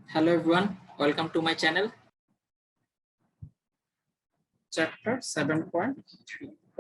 Hello everyone, welcome to my channel. Chapter 7.3.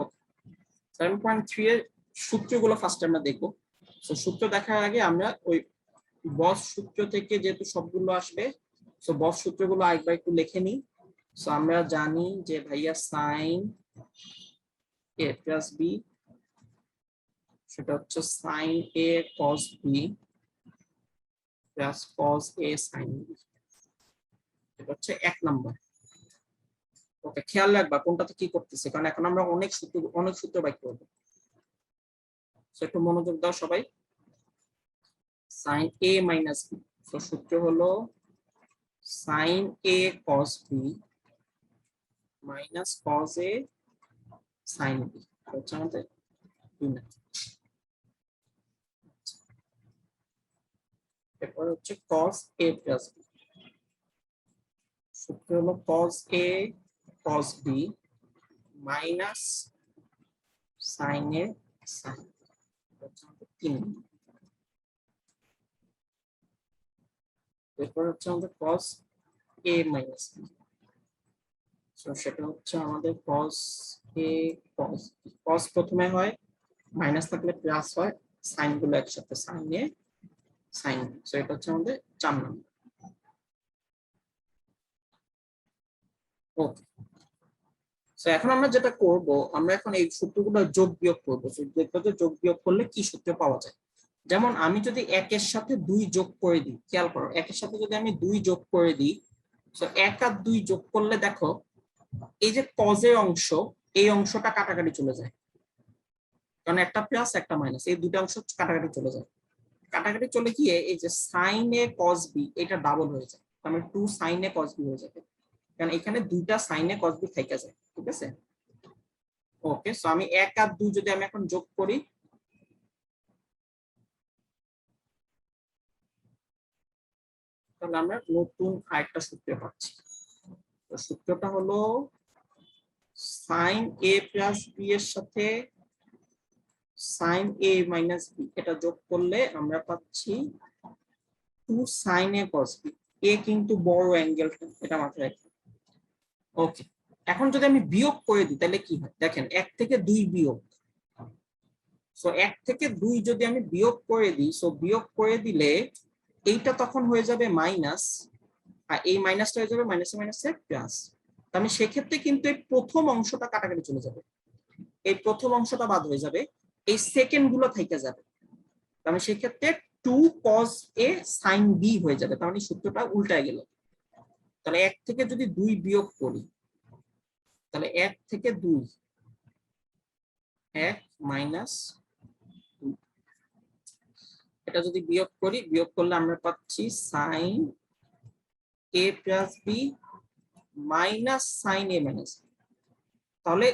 Okay. 7.3 এর সূত্রগুলো first আমরা দেখব। সো সূত্র দেখার আগে আমরা ওই বস সূত্র থেকে যেহেতু সবগুলো আসবে, সো বস সূত্রগুলো একবার একটু লিখে নিই। সো আমরা জানি যে ভাইয়া sin a plus b সেটা হচ্ছে sin a cos b plus cos a sin b। এটা হচ্ছে এক নাম্বার। ওকে, খেয়াল রাখবা কোনটাতে কি করতেছে, কারণ এখন আমরা অনেক সূত্র বাইর করব। সো একটু মনোযোগ দাও সবাই। sin a minus b, so সূত্র হলো sin a cos b minus cos a sin b। হচ্ছে আমাদের এরপর হচ্ছে cos a plus b, সূত্র হলো cos a cos b minus sin a sin b। হচ্ছে আমাদের 3। এরপর হচ্ছে আমাদের cos a minus b, so সেটা হচ্ছে আমাদের cos a cos b। cos প্রথমে হয়, মাইনাস থাকলে প্লাস হয়, সাইন গুলো একসাথে sin a sin b। So এটা হচ্ছে আমাদের 4 নম্বর। ওকে, সো এখন আমরা যেটা করব, আমরা এখন এই সূত্রগুলো যোগ বিয়োগ করব। সো দেখবো যে যোগ বিয়োগ করলে কি সূত্র পাওয়া যায়। যেমন আমি যদি 1 এর সাথে 2 যোগ করে দিই, খেয়াল করো 1 এর সাথে যদি আমি 2 যোগ করে দিই, সো 1 আর 2 যোগ করলে দেখো এই যে cos এর অংশ, এই অংশটা কাটাকাটি চলে যায়, কারণ একটা প্লাস একটা মাইনাস, এই দুটো অংশ কাটাকাটি চলে যায়। কাটাকাটি চলে গিয়ে এই যে sin a cos b এটা ডাবল হয়ে যায়, তার মানে 2 sin a cos b হয়ে যাবে, কারণ এখানে দুইটা sin a cos b থেকে যায়। ঠিক আছে, ওকে। সো আমি 1 আর 2 যদি আমি এখন যোগ করি, তাহলে আমরা নতুন আরেকটা সূত্র পাচ্ছি। তো সূত্রটা হলো sin a plus b এর সাথে sin a minus b এটা যোগ করলে আমরা পাচ্ছি 2 sin a cos b। a কিন্তু বড় অ্যাঙ্গেলটা, এটা মাথায় রাখবেন। ওকে, এখন যদি আমি বিয়োগ করে দিই তাহলে কি হয় দেখেন, 1 থেকে 2 বিয়োগ। সো 1 থেকে 2 যদি আমি বিয়োগ করে দিই, সো বিয়োগ করে দিলে এইটা তখন হয়ে যাবে মাইনাস, আর এই মাইনাসটা হয়ে যাবে মাইনাসে মাইনাসে প্লাস। তাহলে সেক্ষেত্রে কিন্তু এই প্রথম অংশটা কাটাকাটি চলে যাবে, এই প্রথম অংশটা বাদ হয়ে যাবে, এই সেকেন্ড গুলো থেকে যাবে। তাহলে সেক্ষেত্রে 2 cos a sin b হয়ে যাবে। তাহলে সূত্রটা উল্টায় গেল। তাহলে 1 থেকে যদি 2 বিয়োগ করি, তাহলে 1 থেকে 2 1 মাইনাস 2, এটা যদি বিয়োগ করি, বিয়োগ করলে আমরা পাচ্ছি sin a plus b minus sin a minus b। তাহলে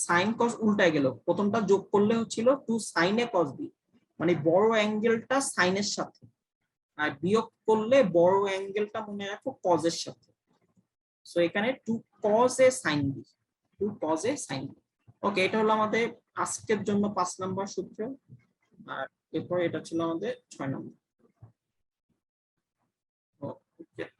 sin cos উল্টায় গেল, প্রথমটা যোগ করলে হচ্ছিল 2 sin a cos b, মানে বড় অ্যাঙ্গেলটা sin এর সাথে, আর বিয়োগ করলে বড় অ্যাঙ্গেলটা মনে রাখো cos এর সাথে। সো এখানে 2 cos a sin b, 2 cos a sin b। ওকে, এটা হলো আমাদের আজকের জন্য 5 নম্বর সূত্র, আর এরপর এটা ছিল আমাদের 6 নম্বর।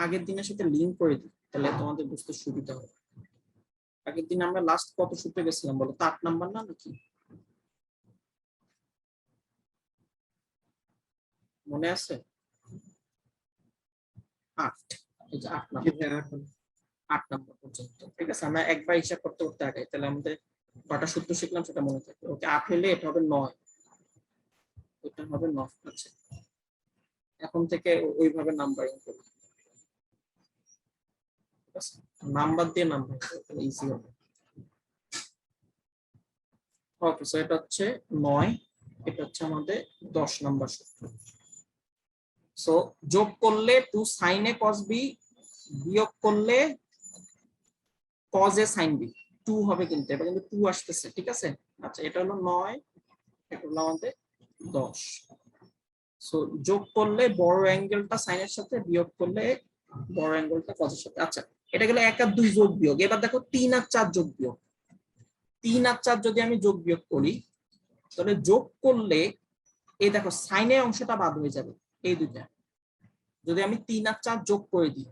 আগের দিনের সাথে লিংক করে দিই, তাহলে তোমাদের বুঝতে সুবিধা হবে। আগের দিন আমরা লাস্ট কত সূত্রে গেছিলাম বলো তো? 8 নাম্বার না নাকি? মনে আছে? 8, এই যে 8 নাম্বার পর্যন্ত। ঠিক আছে, আমরা একবার হিসাব করতে করতে আগে, তাহলে আমাদের কটা সূত্র শিখলাম সেটা মনে থাকে। ওকে, 8 হলে এটা হবে 9, এটা হবে 9। আচ্ছা, এখন থেকে ওইভাবে নাম্বারিং করি। ঠিক আছে, নাম্বার দিয়ে নাম্বার তাহলে ইজি হবে। ওকে, সো এটা হচ্ছে 9, এটা হচ্ছে আমাদের 10 নাম্বার সূত্র। সো যোগ করলে 2 sin a cos b, বিয়োগ করলে cos a sin b, 2 হবে কিন্তু, এটা কিন্তু 2 আসতেছে। ঠিক আছে, আচ্ছা এটা হলো 9, এটা হলো আমাদের 10। সো যোগ করলে বড় অ্যাঙ্গেলটা sin এর সাথে, বিয়োগ করলে বড় অ্যাঙ্গেলটা cos এর সাথে। আচ্ছা, এটা গেল 1 আর 2 যোগ বিয়োগ। এবার দেখো 3 আর 4 যোগ বিয়োগ। 3 আর 4 যদি আমি যোগ বিয়োগ করি, তাহলে যোগ করলে এই দেখো sin এর অংশটা বাদ হয়ে যাবে, এই দুইটা। যদি আমি 3 আর 4 যোগ করে দিই,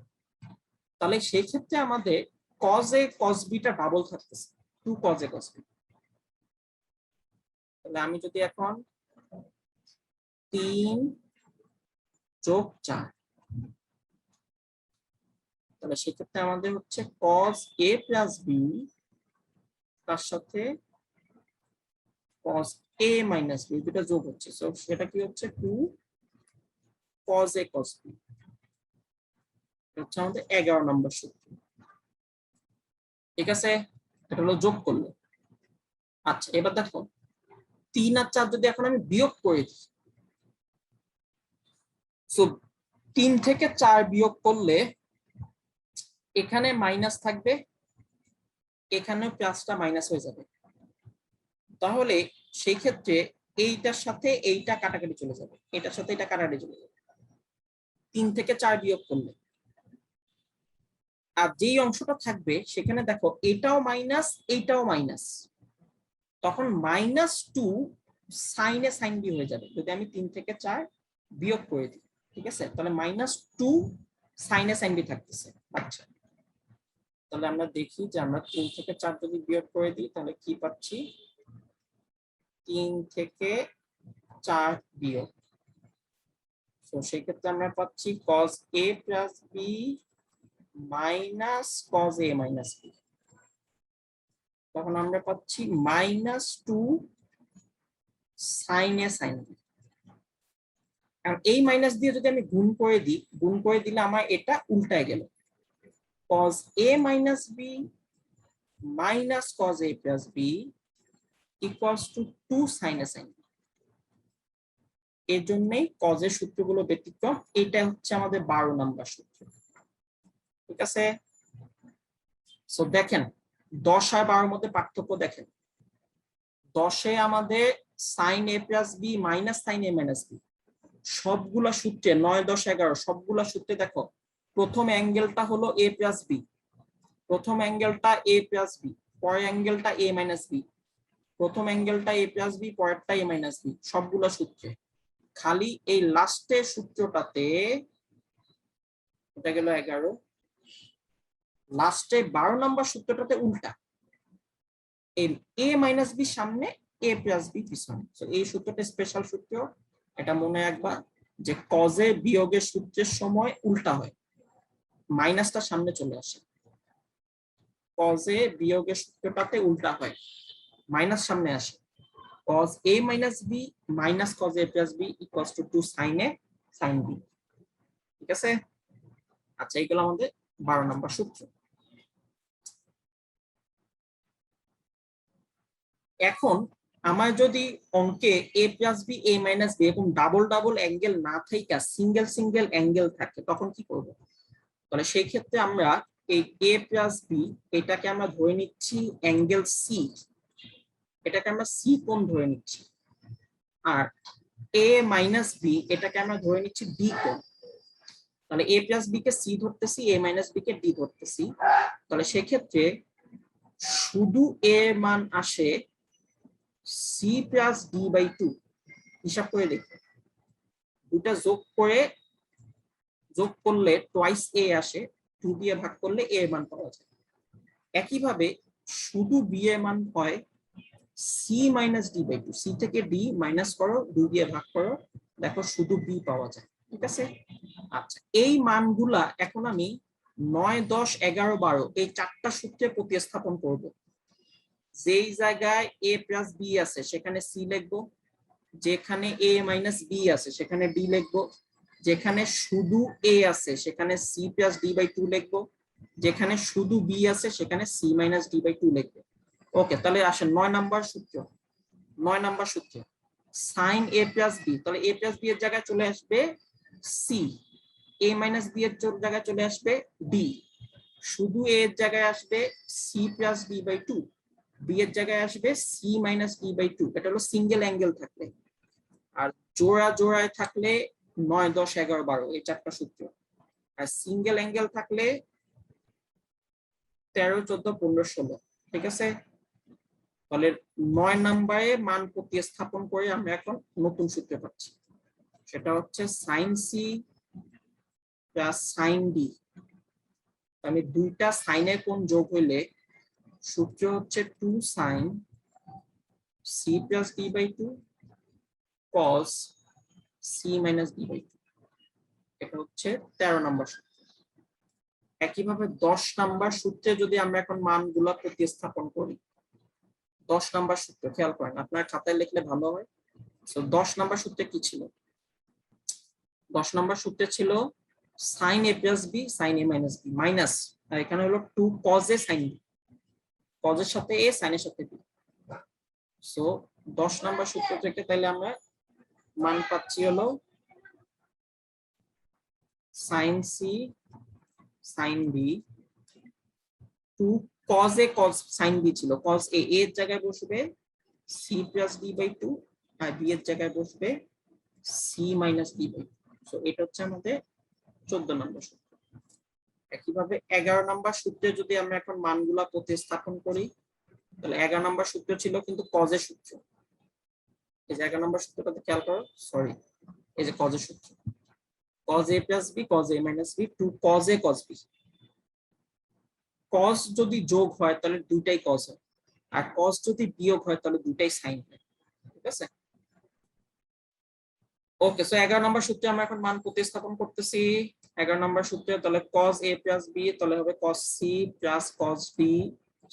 তাহলে সেই ক্ষেত্রে আমাদের cos a cos b টা ডাবল থাকতেছে, 2 cos a cos b। তাহলে আমি যদি এখন 3 যোগ 4, তাহলে সেক্ষেত্রে আমাদের হচ্ছে cos a প্লাস b তার সাথে cos a মাইনাস b দুটো যোগ হচ্ছে, সো সেটা কি হচ্ছে 2 cos a cos b। হচ্ছে আমাদের 11 নম্বর সূত্র। ঠিক আছে, এটা হলো যোগ করলে। আচ্ছা, এবার দেখো 3 আর 4 যদি এখন আমি বিয়োগ করে দিই, সো 3 থেকে 4 বিয়োগ করলে এখানে মাইনাস থাকবে, এখানেও প্লাসটা মাইনাস হয়ে যাবে। তাহলে সেই ক্ষেত্রে এইটার সাথে এইটা কাটাকাটি চলে যাবে, এটার সাথে এটা কাটাকাটি চলে যাবে 3 থেকে 4 বিয়োগ করলে। আর যেই অংশটা থাকবে সেখানে দেখো এটাও মাইনাস এইটাও মাইনাস, তখন -2 সাইনে সাইন বি হয়ে যাবে যদি আমি 3 থেকে 4 বিয়োগ করে দিই। ঠিক আছে, তাহলে -2 সাইনে সাইন বি থাকতেছে। আচ্ছা, তাহলে আমরা দেখি যে আমরা 3 থেকে 4 যদি বিয়োগ করে দিই তাহলে কি পাচ্ছি। 3 থেকে 4 বিয়োগ, তো সেই ক্ষেত্রে আমরা পাচ্ছি cos a plus b minus cos a minus b। তখন আমরা পাচ্ছি -2 sin a sin b। আর এই মাইনাস দিয়ে যদি আমি গুণ করে দিই, গুণ করে দিলে আমার এটা উল্টায় গেল, cos a minus b minus cos a plus b equals to 2 sin a sin b। এর জন্যই cos এর সূত্রগুলো ব্যতিক্রম। এটা হচ্ছে আমাদের 12 নম্বর সূত্র। ঠিক আছে, সো দেখেন 10 আর 12 মধ্যে পার্থক্য দেখেন। 10 আমাদের sin a plus b minus sin a minus b সবগুলা সূত্রে 9, 10, 11 সবগুলা সূত্রে দেখো প্রথম অ্যাঙ্গেলটা হলো a plus b, প্রথম অ্যাঙ্গেলটা a plus b, পরের অ্যাঙ্গেলটা a minus b, প্রথম অ্যাঙ্গেলটা a plus b, পরেরটা a minus b সবগুলা সূত্রে। খালি এই লাস্টের সূত্রটাতে, এটা গেল 11, লাস্টে 12 নম্বর সূত্রটাতে উল্টা, a মাইনাস বি সামনে a প্লাস বি পিছনে। তো এই সূত্রটা স্পেশাল সূত্র, এটা মনে রাখবা যে কজে বিয়োগের সূত্রের সময় উল্টা হয়, মাইনাসটা সামনে চলে আসে। কজে বিয়োগের সূত্রটাতে উল্টা হয়, মাইনাস সামনে আসে। cos a minus b minus cos a plus b equals to 2 sin a sin b। ঠিক আছে, আচ্ছা এইগুলো আমাদের 12 নম্বর সূত্র। এখন আমার যদি অঙ্কে a plus b a minus b এবং ডাবল ডাবল অ্যাঙ্গেল না থাকা সিঙ্গেল সিঙ্গেল অ্যাঙ্গেল থাকে তখন কি করব? তাহলে সেই ক্ষেত্রে আমরা এই a plus b এটাকে আমরা ধরে নিচ্ছি অ্যাঙ্গেল c, এটাকে আমরা c কোণ ধরে নিচ্ছি। আর a minus b এটাকে আমরা ধরে নিচ্ছি d কোণ। তাহলে a plus b K c ধরতেছি, a minus b K d ধরতেছি। তাহলে সেই ক্ষেত্রে শুধু a এর মান আসে c plus d by 2। হিসাব করে দেখি, দুটা যোগ করলে টুয়াইস a আসে, 2 দিয়ে ভাগ করলে a এর মান পাওয়া যায়। একইভাবে শুধু b এর মান হয় c minus d by 2। c থেকে d মাইনাস করো, 2 দিয়ে ভাগ করো, দেখো শুধু b পাওয়া যায়। ঠিক আছে, আচ্ছা এই মানগুলা এখন আমি 9, 10, 11, 12 এই চারটা সূত্রে প্রতিস্থাপন করব। যেই জায়গায় a প্লাস b আছে সেখানে c লিখবো, যেখানে a মাইনাস b আছে সেখানে d লিখবো, যেখানে শুধু a আছে সেখানে c প্লাস d বাই 2 লিখবো, যেখানে শুধু b আছে সেখানে c মাইনাস d বাই 2 লিখবো। ওকে, তাহলে আসেন 9 নাম্বার সূত্র। 9 নাম্বার সূত্র sin a প্লাস b, তাহলে a প্লাস b এর জায়গায় চলে আসবে c, a মাইনাস b এর জায়গায় চলে আসবে d, শুধু a এর জায়গায় আসবে c plus d by 2, b এর জায়গায় আসবে c মাইনাস d বাই 2। এটা হলো সিঙ্গেল অ্যাঙ্গেল থাকলে। আর জোড়া জোড়ায় থাকলে 9, 10, 11, 12 এই চারটা সূত্র। আর সিঙ্গেল অ্যাঙ্গেল থাকলে 13, 14, 15, 16। ঠিক আছে, তাহলে 9 নম্বরে মান প্রতিস্থাপন করে আমরা এখন নতুন সূত্র পাচ্ছি, সেটা হচ্ছে sin c plus sine D, আমি দুইটা সাইনের কোণ যোগ হইলে সূত্র হচ্ছে 2 sine C plus D by 2 cos C minus D by 2। এটা হচ্ছে 13 নম্বর সূত্র। একইভাবে 10 নম্বর সূত্রে যদি আমরা এখন মানগুলো প্রতিস্থাপন করি, 10 নম্বর সূত্র খেয়াল করেন, আপনার খাতায় লিখলে ভালো হয়। সো 10 নম্বর সূত্রে কি ছিল? 10 নম্বর সূত্রে ছিল সাইন এ প্লাস বি সাইন এ মাইনাস বি মাইনাস, আর এখানে হলো 2 কজ এ সাইন বি, কজের সাথে এ সাইনের সাথে বি। সো 10 নম্বর সূত্র থেকে তাহলে আমরা মান পাচ্ছি হলো sine C sine B 2 cos a cos sin b ছিল, cos a এর জায়গায় বসবে c প্লাস d বাই 2 আর b এর জায়গায় বসবে c minus d by 2। So এটা হচ্ছে আমাদের 14 নম্বর সূত্র। একইভাবে 11 নম্বর সূত্রে যদি আমরা এখন মানগুলা প্রতিস্থাপন করি, তাহলে 11 নম্বর সূত্র ছিল কিন্তু cos এর সূত্র। এই যে 11 নম্বর সূত্রটাতে খেয়াল করো, সরি এই যে cos এর সূত্র, cos a plus b cos a minus b 2 cos a cos b। cos যদি যোগ হয় তাহলে দুইটাই cos হয়, আর cos যদি বিয়োগ হয় তাহলে দুইটাই sin হয়। ঠিক আছে, ওকে। সো 11 নম্বর সূত্রে আমরা এখন মান প্রতিস্থাপন করতেছি। 11 নম্বর সূত্রে তাহলে cos a প্লাস b তাহলে হবে cos c plus cos b।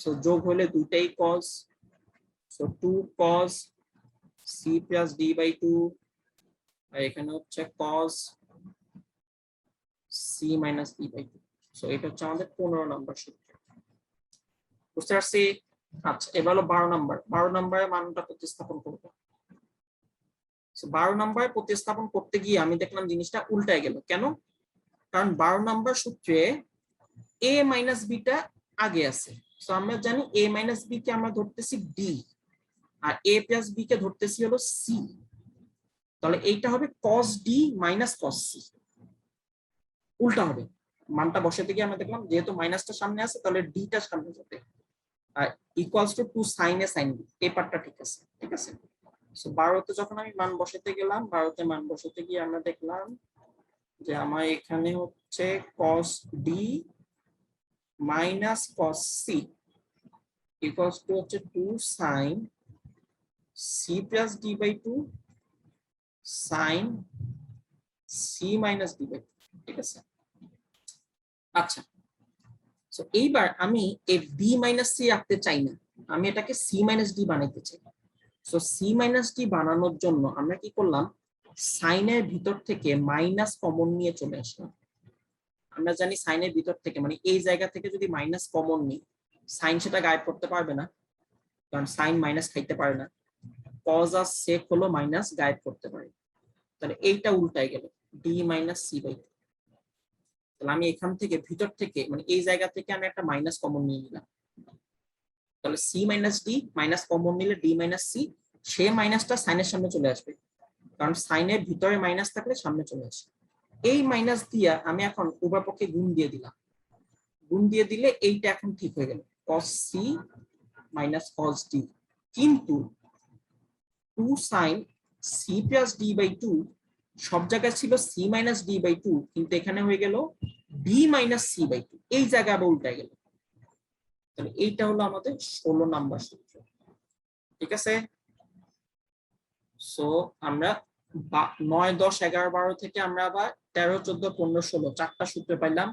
So যোগ হলে দুইটাই cos, so 2 cos c plus d by 2, আর এখানে হচ্ছে cos c minus d by 2। So এটা হচ্ছে আমাদের 15 নম্বর সূত্র। বুঝতে পারছি? আচ্ছা, এবার হলো 12 নম্বর। 12 নম্বরে মানটা প্রতিস্থাপন করব। 12 নম্বরে প্রতিস্থাপন করতে গিয়ে আমি দেখলাম জিনিসটা উল্টায় গেল। কেন? কারণ 12 নম্বর সূত্রে a মাইনাস বিটা আগে আছে। সো আমরা জানি a মাইনাস বি কে আমরা ধরতেছি d, আর a প্লাস বি কে ধরতেছি হলো c। তাহলে এইটা হবে cos d minus cos c, উল্টা হবে। মানটা বসাতে গিয়ে আমরা দেখলাম যেহেতু মাইনাসটা সামনে আছে তাহলে d টা সামনে যাবে, আর equals to 2 sin a sin b, এই পার্টটা ঠিক আছে। ঠিক আছে, সো 12 তে যখন আমি মান বসাতে গেলাম, 12 তে মান বসাতে গিয়ে আমরা দেখলাম যে আমার এখানে হচ্ছে cos d minus cos c equals to হচ্ছে 2 sin c plus d by 2 sin c minus d by 2। ঠিক আছে, আচ্ছা। সো এইবার আমি এই b মাইনাস c রাখতে চাই না, আমি এটাকে c মাইনাস d বানাইতে চাই। সো c মাইনাস d বানানোর জন্য আমরা কি করলাম, সাইনের ভিতর থেকে মাইনাস কমন নিয়ে চলে আসলাম। আমরা জানি সাইনের ভিতর থেকে মানে এই জায়গা থেকে যদি মাইনাস কমন নিই, সাইন সেটা গায়েব করতে পারবে না, কারণ সাইন মাইনাস খাইতে পারে না। কজ আর সেক হলো মাইনাস গায়েব করতে পারে, তাহলে এইটা উল্টায় গেল d মাইনাস c বাই 2। তাহলে আমি এখান থেকে ভিতর থেকে মানে এই জায়গা থেকে আমি একটা মাইনাস কমন নিয়ে নিলাম, তাহলে c minus d minus common নিলে d মাইনাস c, সে মাইনাসটা সাইনের সামনে চলে আসবে, কারণ সাইনের ভিতরে মাইনাস থাকলে সামনে চলে আসে। এই মাইনাস দিয়া আমি এখন উভয় পক্ষে গুণ দিয়ে দিলাম, গুণ দিয়ে দিলে এইটা এখন ঠিক হয়ে গেল cos c minus cos d। কিন্তু 2 sin c plus d by 2 সব জায়গায় ছিল c মাইনাস d বাই 2, কিন্তু এখানে হয়ে গেল d মাইনাস c বাই 2, এই জায়গা আবার উল্টা গেল। তাহলে এইটা হলো আমাদের 16 নাম্বার সূত্র। ঠিক আছে, সো আমরা 9 10 11 12 থেকে আমরা আবার 13 14 15 16 চারটা সূত্র পাইলাম।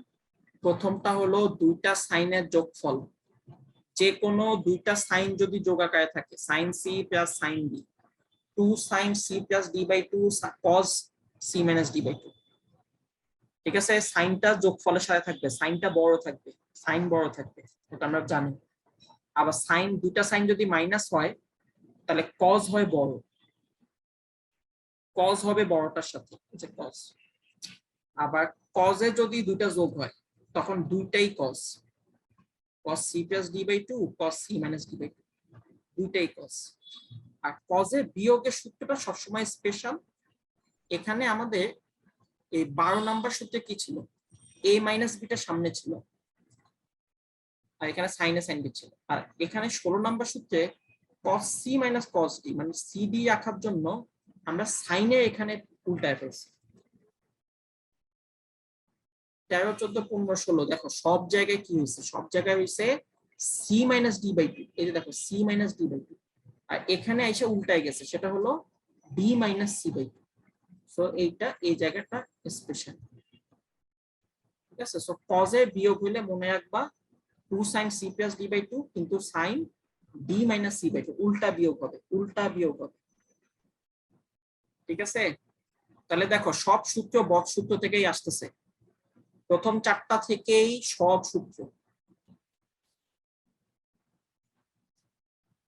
প্রথমটা হলো দুইটা সাইনের যোগফল, যে কোনো দুইটা সাইন যদি যোগ আকারে থাকে, sine C plus sine B, 2 sin c plus d by 2 cos c minus d by 2। ঠিক আছে, সাইনটা যোগফলের সাথে থাকবে, সাইনটা বড় থাকবে, সাইন বড় থাকবে, এটা আমরা জানি। আবার সাইন দুইটা সাইন যদি মাইনাস হয় তাহলে cos হয় বড়, cos হবে বড়টার সাথে, যে cos। আবার cos এ যদি দুইটা যোগ হয় তখন দুইটাই cos, cos c plus d by 2 cos c minus d by 2, দুইটাই cos। আর cos এর বিয়োগের সূত্রটা সবসময় স্পেশাল। এখানে আমাদের এই 12 নাম্বার সূত্রে কি ছিল, a মাইনাস বিটা সামনে ছিল, আর এখানে সাইন এ সাইন বি ছিল। আর এখানে 16 নাম্বার সূত্রে cos c minus cos d মানে cd রাখার জন্য আমরা সাইনে এখানে উল্টায় ফেলছি। 13, 14, 15, 16 দেখো সব জায়গায় কি হয়েছে, সব জায়গায় হয়েছে C minus D by two. এই যে দেখো C minus D by two, আর এখানে এসে উল্টায় গেছে, সেটা হলো D minus C by two. So এইটা এই জায়গাটা স্পেশাল, ঠিক আছে। সো কজে বিয়োগ হইলে মনে রাখবা 2 sin c plus d by 2, কিন্তু sin d minus c by 2 উল্টা বিয়োগ হবে, উল্টা বিয়োগ হবে, ঠিক আছে। তাহলে দেখো সব সূত্র বট সূত্র থেকেই আসতেছে, প্রথম 4টা থেকেই সব সূত্র।